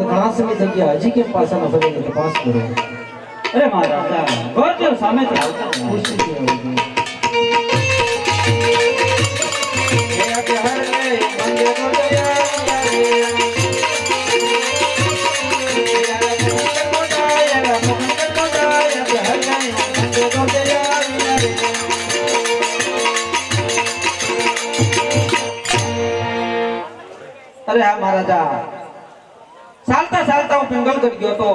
ઘણા સમય થઈ ગયા હજી કેમ પાછા ન ફરીને તપાસ કરો. અરે મહારાજા ગોરદેવ સામેથી આવતા ખુશીથી આવજો. અરે હા મહારાજા, ચાલતા ચાલતા હું પિંગલગઢ ગયો તો.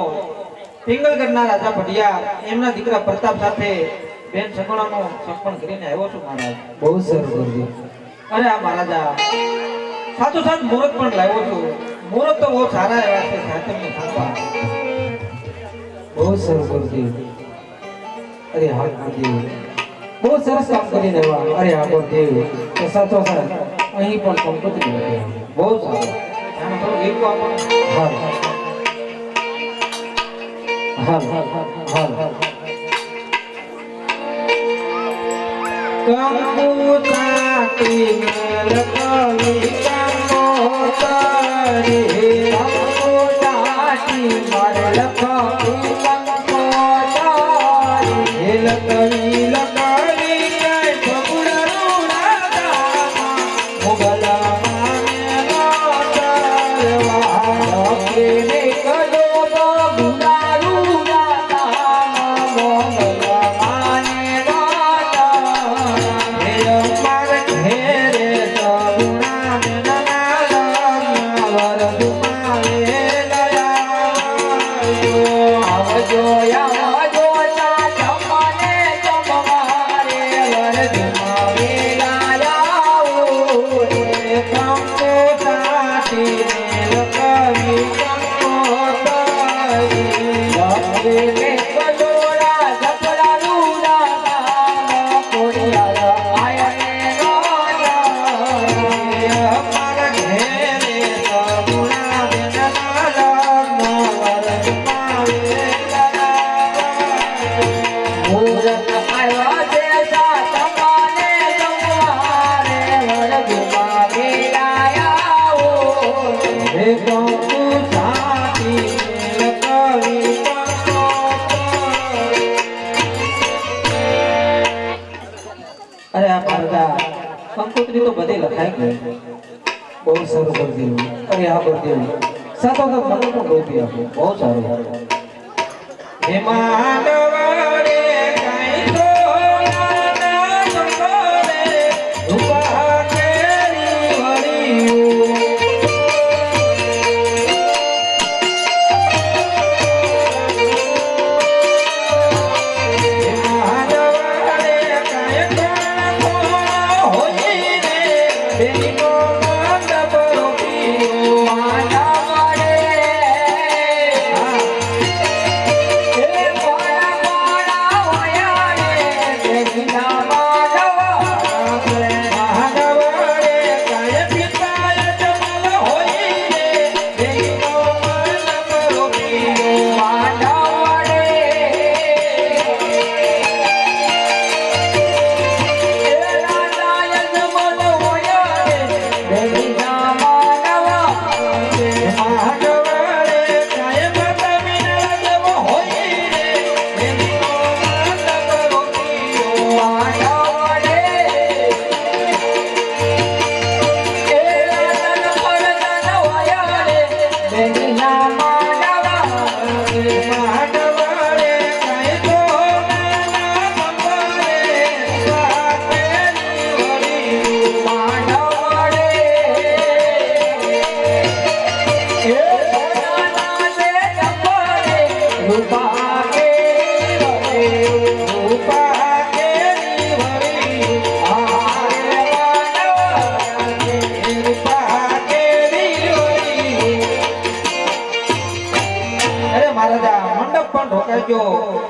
પિંગલગઢના રાજા ભડિયા એમના દીકરા પ્રતાપ સાથે બેન સગુણાનો સંપર્ક કરીને આવ્યો છું મહારાજ. બહુ સારું ગુરુદેવ. અરે હા મહારાજા, સાચું સાચ મુહૂર્ત પણ લાવ્યો છું. મુહૂર્ત તો બહુ સારા એવા છે સાતમને થાપા. બહુ સરસ ગુરુદેવ. અરે હા ગુરુદેવ, બહુ સરસ કામ કરીને આવ્યા. અરે હા ગુરુદેવ, તો સાચો સાચ અહીં પણ કંકોત્રી નથી. બહુ સારું. આને થોડું ગીત તો આપો. હા હા હા હા. કંકુતાતી મેલકવી કંકોતરી, કંકુતાતી મેલકવી કંકોતરી, લકવી લકવી કઈ ફગુણનું રાધામાં મુગલમાં મેલો તરવા કલો બગુડારું રાધામાં મોગલમાં કંકોત્રી તો બધે લખાઈ ગઈ. બહુ સારું ગુરુદેવ. અરે હા ગુરુદેવ, સાચો સાચ મને પણ ગોતી આપો. બહુ સારું. હે માનવરે કાઈ તો નાના સંગરે રૂપા કેરી વળિયું. હે માનવરે કાઈ તો હોઈ રે બેનો મંડપ રોપિયો. માનવરે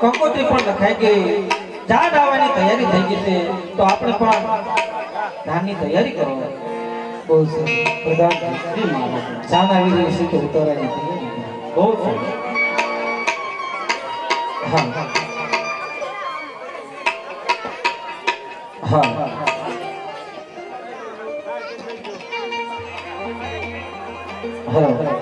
કંકોત્રી પણ લખાઈ ગઈ. ઝાડ આવવાની તૈયારી થઈ ગઈ છે. તો આપણે પણ ધાનની તૈયારી કરો. બહુ સરસ પ્રધાન. જાન આવી રહી છે તો ઉતારવાની તૈયારી. બહુ સરસ. હા હા. હાલો